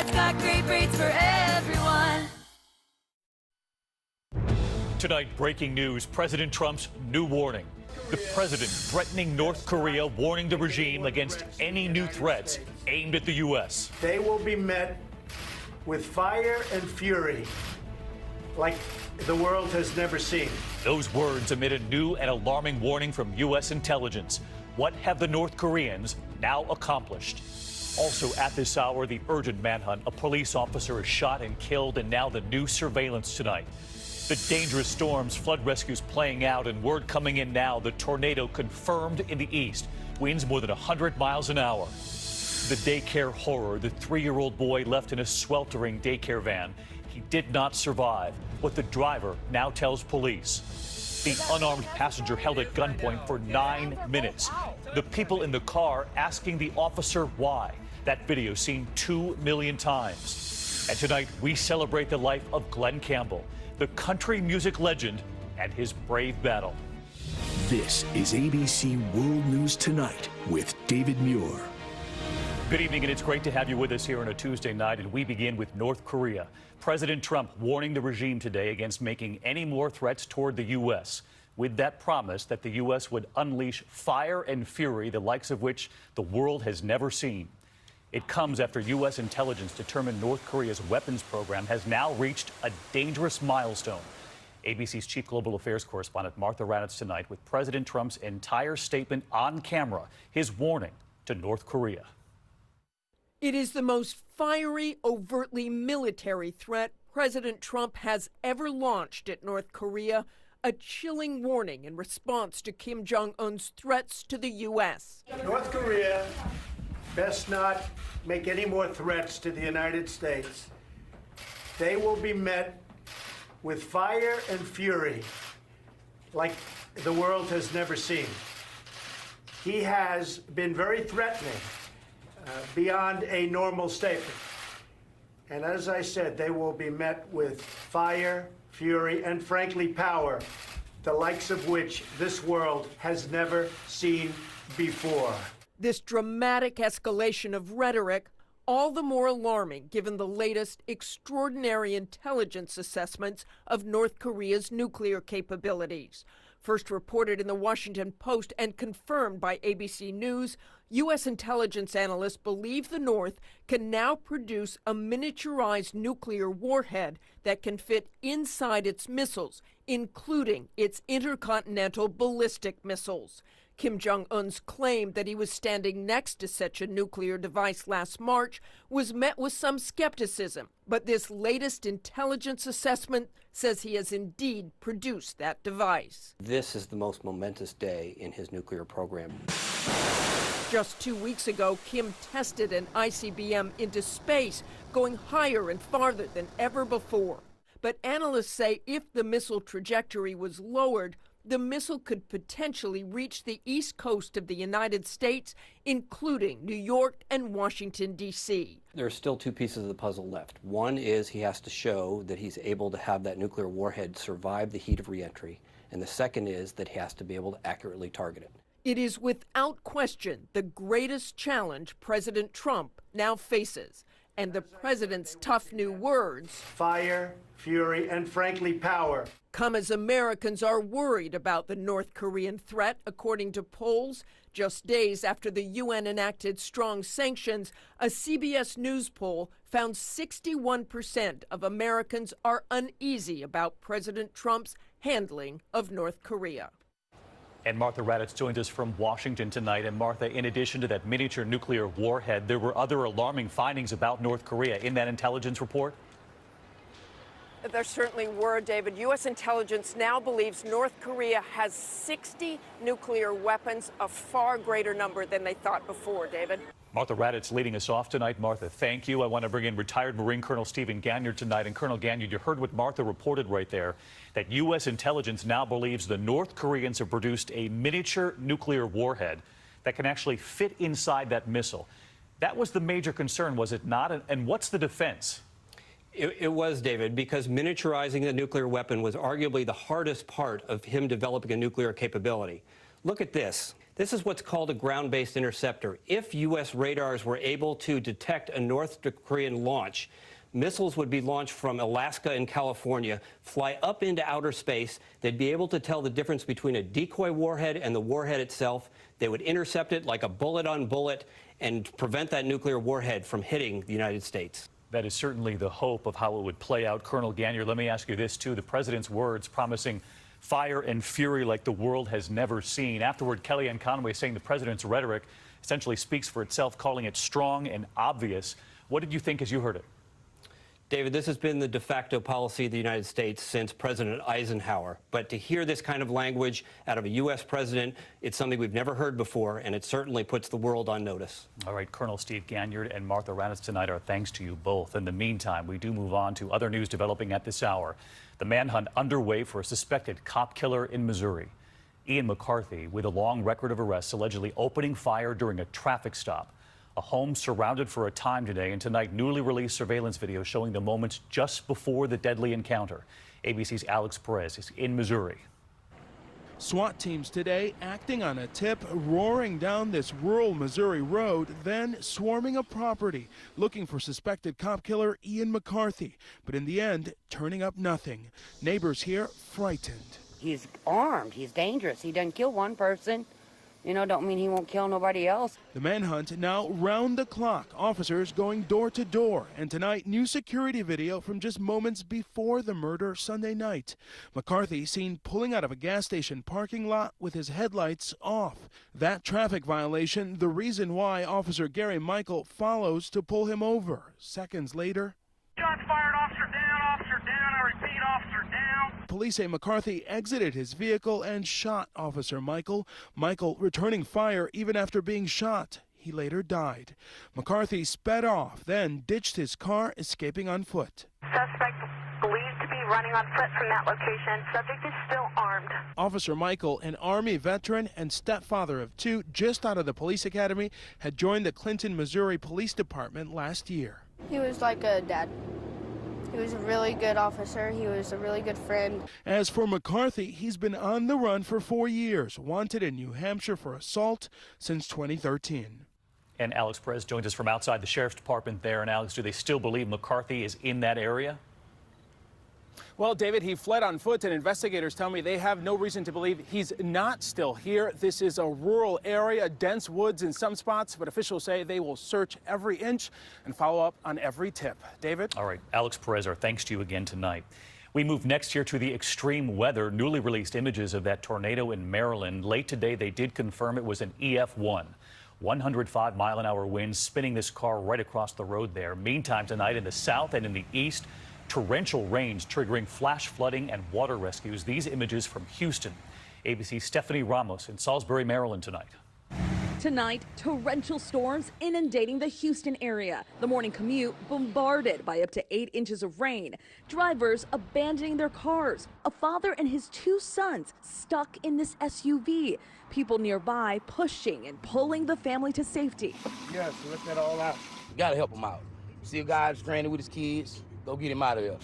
It's got great rates for everyone. Tonight, breaking news, President Trump's new warning. The president threatening North Korea, warning the regime against any new threats aimed at the U.S. They will be met with fire and fury like the world has never seen. Those words amid a new and alarming warning from U.S. intelligence. What have the North Koreans now accomplished? Also at this hour, the urgent manhunt. A police officer is shot and killed, and now the new surveillance tonight. The dangerous storms, flood rescues playing out, and word coming in now, the tornado confirmed in the east. Winds more than 100 miles an hour. The daycare horror, the 3-year-old boy left in a sweltering daycare van. He did not survive. What the driver now tells police. The unarmed passenger held at gunpoint for 9 minutes. The people in the car asking the officer why. That video seen 2 million times. And tonight, we celebrate the life of Glenn Campbell, the country music legend, and his brave battle. This is ABC World News Tonight with David Muir. Good evening, and it's great to have you with us here on a Tuesday night, and we begin with North Korea. President Trump warning the regime today against making any more threats toward the U.S., with that promise that the U.S. would unleash fire and fury, the likes of which the world has never seen. It comes after U.S. intelligence determined North Korea's weapons program has now reached a dangerous milestone. ABC's chief global affairs correspondent Martha Raddatz tonight with President Trump's entire statement on camera, his warning to North Korea. It is the most fiery, overtly military threat President Trump has ever launched at North Korea, a chilling warning in response to Kim Jong-un's threats to the U.S. North Korea best not make any more threats to the United States. They will be met with fire and fury like the world has never seen. He has been very threatening beyond a normal statement. And as I said, they will be met with fire, fury, and frankly, power, the likes of which this world has never seen before. This dramatic escalation of rhetoric, all the more alarming given the latest extraordinary intelligence assessments of North Korea's nuclear capabilities. First reported in the Washington Post and confirmed by ABC News, U.S. intelligence analysts believe the North can now produce a miniaturized nuclear warhead that can fit inside its missiles, including its intercontinental ballistic missiles. Kim Jong-un's claim that he was standing next to such a nuclear device last March was met with some skepticism, but this latest intelligence assessment says he has indeed produced that device. This is the most momentous day in his nuclear program. Just 2 weeks ago, Kim tested an ICBM into space, going higher and farther than ever before. But analysts say if the missile trajectory was lowered, the missile could potentially reach the east coast of the United States, including New York and Washington, D.C. There are still 2 pieces of the puzzle left. One is he has to show that he's able to have that nuclear warhead survive the heat of reentry. And the second is that he has to be able to accurately target it. It is without question the greatest challenge President Trump now faces. And the president's tough new words, fire, fury, and frankly, power, come as Americans are worried about the North Korean threat, according to polls. Just days after the UN enacted strong sanctions, a CBS News poll found 61% of Americans are uneasy about President Trump's handling of North Korea. And Martha Raddatz joins us from Washington tonight. And Martha, in addition to that miniature nuclear warhead, there were other alarming findings about North Korea in that intelligence report? There certainly were, David. U.S. intelligence now believes North Korea has 60 nuclear weapons, a far greater number than they thought before, David. Martha Raddatz leading us off tonight. Martha, thank you. I want to bring in retired Marine Colonel Stephen Ganyard tonight. And Colonel Ganyard, you heard what Martha reported right there, that U.S. intelligence now believes the North Koreans have produced a miniature nuclear warhead that can actually fit inside that missile. That was the major concern, was it not? And what's the defense? It was, David, because miniaturizing the nuclear weapon was arguably the hardest part of him developing a nuclear capability. Look at this. This is what's called a ground-based interceptor. If U.S. radars were able to detect a North Korean launch, missiles would be launched from Alaska and California, fly up into outer space. They'd be able to tell the difference between a decoy warhead and the warhead itself. They would intercept it like a bullet on bullet and prevent that nuclear warhead from hitting the United States. That is certainly the hope of how it would play out. Colonel Gagnier, let me ask you this, too. The president's words promising fire and fury like the world has never seen. Afterward, Kellyanne Conway saying the president's rhetoric essentially speaks for itself, calling it strong and obvious. What did you think as you heard it? David, this has been the de facto policy of the United States since President Eisenhower. But to hear this kind of language out of a U.S. president, it's something we've never heard before, and it certainly puts the world on notice. All right, Colonel Steve Gagnier and Martha Raddatz tonight, our thanks to you both. In the meantime, we do move on to other news developing at this hour. The manhunt underway for a suspected cop killer in Missouri. Ian McCarthy, with a long record of arrests, allegedly opening fire during a traffic stop. A home surrounded for a time today, and tonight newly released surveillance video showing the moments just before the deadly encounter. ABC's Alex Perez is in Missouri. SWAT teams today acting on a tip, roaring down this rural Missouri road, then swarming a property, looking for suspected cop killer Ian McCarthy, but in the end, turning up nothing. Neighbors here frightened. He's armed, he's dangerous, he doesn't kill one person. You know, don't mean he won't kill nobody else. The manhunt now round the clock, officers going door to door. And tonight, new security video from just moments before the murder Sunday night. McCarthy seen pulling out of a gas station parking lot with his headlights off. That traffic violation, the reason why Officer Gary Michael follows to pull him over. Seconds later, shots fired, officer down, I repeat, officer down. Police say McCarthy exited his vehicle and shot Officer Michael. Michael returning fire even after being shot. He later died. McCarthy sped off, then ditched his car, escaping on foot. Suspect believed to be running on foot from that location. Subject is still armed. Officer Michael, an Army veteran and stepfather of two, just out of the police academy, had joined the Clinton, Missouri Police Department last year. He was like a dad. He was a really good officer. He was a really good friend. As for McCarthy, he's been on the run for 4 years, wanted in New Hampshire for assault since 2013. And Alex Perez joins us from outside the sheriff's department there. And Alex, do they still believe McCarthy is in that area? Well, David, he fled on foot, and investigators tell me they have no reason to believe he's not still here. This is a rural area, dense woods in some spots, but officials say they will search every inch and follow up on every tip. David? All right, Alex Perez, our thanks to you again tonight. We move next here to the extreme weather. Newly released images of that tornado in Maryland. Late today, they did confirm it was an EF1. 105-mile-an-hour winds spinning this car right across the road there. Meantime, tonight in the south and in the east, torrential rains triggering flash flooding and water rescues. These images from Houston. ABC's Stephanie Ramos in Salisbury, Maryland tonight. Tonight, torrential storms inundating the Houston area. The morning commute bombarded by up to 8 inches of rain. Drivers abandoning their cars. A father and his 2 sons stuck in this SUV. People nearby pushing and pulling the family to safety. Yes, let that all out. You gotta help him out. See a guy stranded with his kids. Go get him out of here.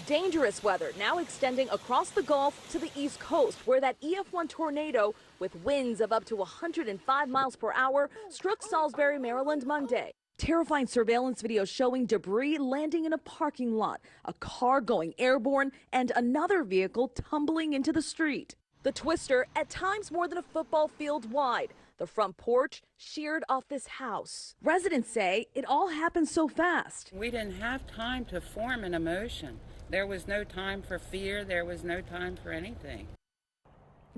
Dangerous weather now extending across the Gulf to the East Coast, where that EF1 tornado with winds of up to 105 miles per hour struck Salisbury, Maryland Monday. Terrifying surveillance video showing debris landing in a parking lot, a car going airborne, and another vehicle tumbling into the street. The twister, at times more than a football field wide. The front porch sheared off this house. Residents say it all happened so fast. We didn't have time to form an emotion. There was no time for fear. There was no time for anything.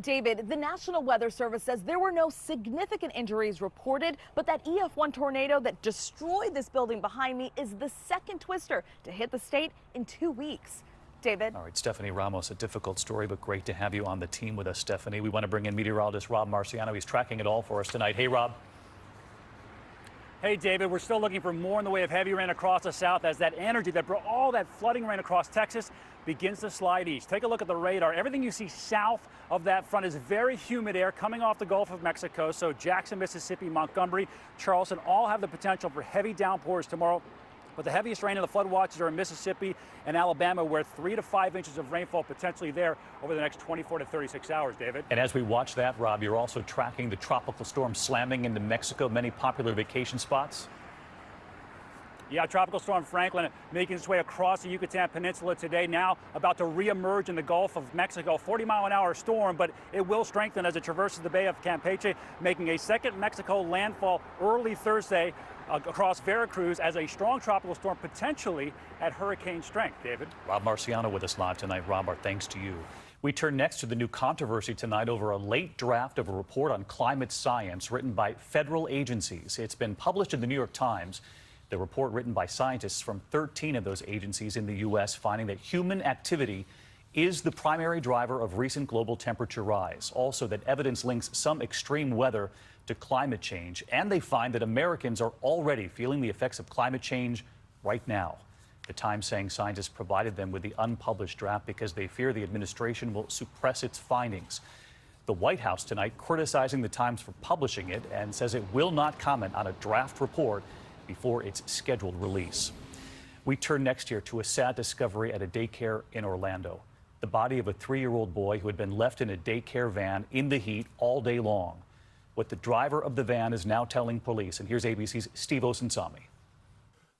David, the National Weather Service says there were no significant injuries reported, but that EF1 tornado that destroyed this building behind me is the second twister to hit the state in 2 weeks. David. All right, Stephanie Ramos, a difficult story, but great to have you on the team with us, Stephanie. We want to bring in meteorologist Rob Marciano. He's tracking it all for us tonight. Hey, Rob. Hey, David, we're still looking for more in the way of heavy rain across the south as that energy that brought all that flooding rain across Texas begins to slide east. Take a look at the radar. Everything you see south of that front is very humid air coming off the Gulf of Mexico. So Jackson, Mississippi, Montgomery, Charleston all have the potential for heavy downpours tomorrow. But the heaviest rain and the flood watches are in Mississippi and Alabama, where 3 to 5 inches of rainfall potentially there over the next 24 to 36 hours, David. And as we watch that, Rob, you're also tracking the tropical storm slamming into Mexico, many popular vacation spots. Yeah, Tropical Storm Franklin making its way across the Yucatan Peninsula today, now about to reemerge in the Gulf of Mexico. 40-mile-an-hour storm, but it will strengthen as it traverses the Bay of Campeche, making a second Mexico landfall early Thursday across Veracruz as a strong tropical storm, potentially at hurricane strength. David? Rob Marciano with us live tonight. Rob, our thanks to you. We turn next to the new controversy tonight over a late draft of a report on climate science written by federal agencies. It's been published in the New York Times. The report, written by scientists from 13 of those agencies in the U.S., finding that human activity is the primary driver of recent global temperature rise. Also, that evidence links some extreme weather to climate change. And they find that Americans are already feeling the effects of climate change right now. The Times saying scientists provided them with the unpublished draft because they fear the administration will suppress its findings. The White House tonight criticizing the Times for publishing it and says it will not comment on a draft report before its scheduled release. We turn next here to a sad discovery at a daycare in Orlando. The body of a 3-year-old boy who had been left in a daycare van in the heat all day long. What the driver of the van is now telling police, and here's ABC's Steve Osunsami.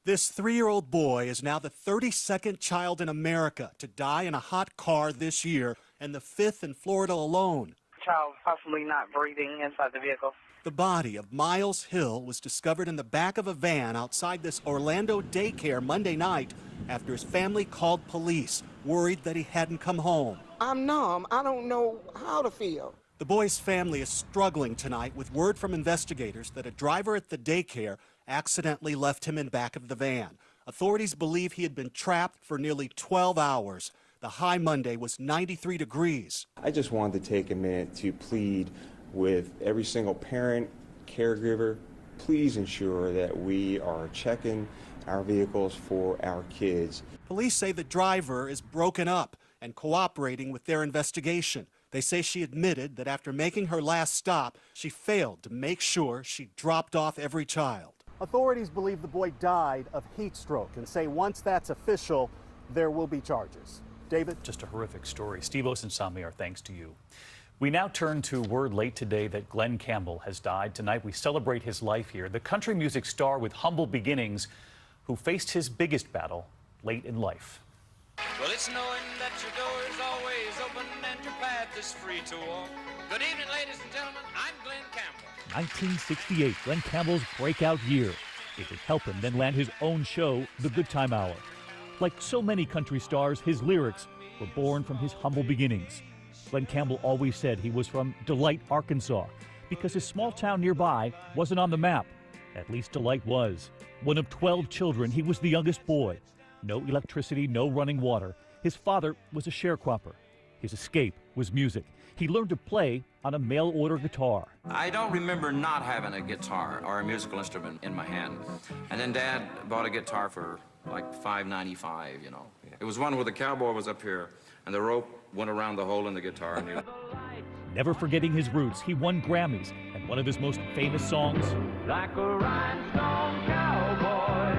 This 3-year-old boy is now the 32nd child in America to die in a hot car this year, and the 5th in Florida alone. Child possibly not breathing inside the vehicle. The body of Miles Hill was discovered in the back of a van outside this Orlando daycare Monday night after his family called police, worried that he hadn't come home. I'm numb. I don't know how to feel. The boy's family is struggling tonight with word from investigators that a driver at the daycare accidentally left him in back of the van. Authorities believe he had been trapped for nearly 12 hours. The high Monday was 93 degrees. I just wanted to take a minute to plead with every single parent, caregiver, please ensure that we are checking our vehicles for our kids. Police say the driver is broken up and cooperating with their investigation. They say she admitted that after making her last stop, she failed to make sure she dropped off every child. Authorities believe the boy died of heat stroke and say once that's official, there will be charges. David? Just a horrific story. Steve Osunsami, our thanks to you. We now turn to word late today that Glen Campbell has died. Tonight we celebrate his life here. The country music star with humble beginnings who faced his biggest battle late in life. Well, it's knowing that your door is always open and your path is free to walk. Good evening, ladies and gentlemen. I'm Glen Campbell. 1968, Glen Campbell's breakout year. It would help him then land his own show, The Good Time Hour. Like so many country stars, his lyrics were born from his humble beginnings. Glen Campbell always said he was from Delight, Arkansas, because his small town nearby wasn't on the map. At least Delight was. One of 12 children, he was the youngest boy. No electricity, no running water. His father was a sharecropper. His escape was music. He learned to play on a mail-order guitar. I don't remember not having a guitar or a musical instrument in my hand. And then Dad bought a guitar for like $5.95, you know. It was one where the cowboy was up here and the rope went around the hole in the guitar. Never forgetting his roots, he won Grammys, and one of his most famous songs, Like a rhinestone cowboy.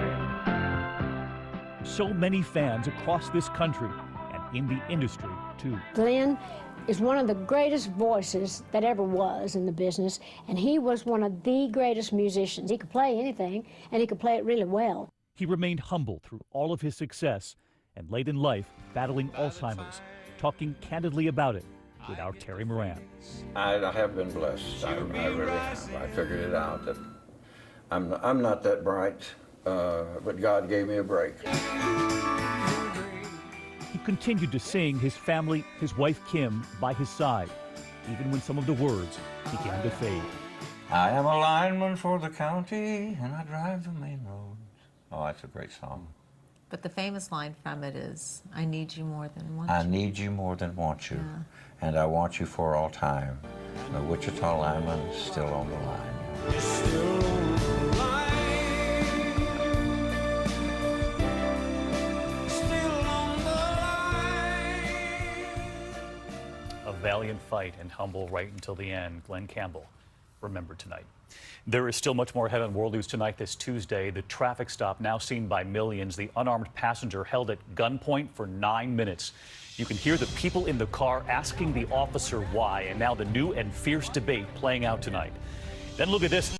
So many fans across this country and in the industry, too. Glen is one of the greatest voices that ever was in the business, and he was one of the greatest musicians. He could play anything, and he could play it really well. He remained humble through all of his success, and late in life, battling Alzheimer's, talking candidly about it with our Terry Moran. I have been blessed. I really have. I figured it out that I'm not that bright, but God gave me a break. He continued to sing his family, his wife Kim, by his side, even when some of the words began to fade. I am a lineman for the county, and I drive the main roads. Oh, that's a great song. But the famous line from it is, I need you more than want you. I need you more than want you, and I want you for all time. The Wichita lineman is still on the line. A valiant fight and humble right until the end. Glen Campbell remembered tonight. There is still much more ahead on World News Tonight this Tuesday. The traffic stop now seen by millions. The unarmed passenger held at gunpoint for 9 minutes. You can hear the people in the car asking the officer why, and now the new and fierce debate playing out tonight. Then look at this.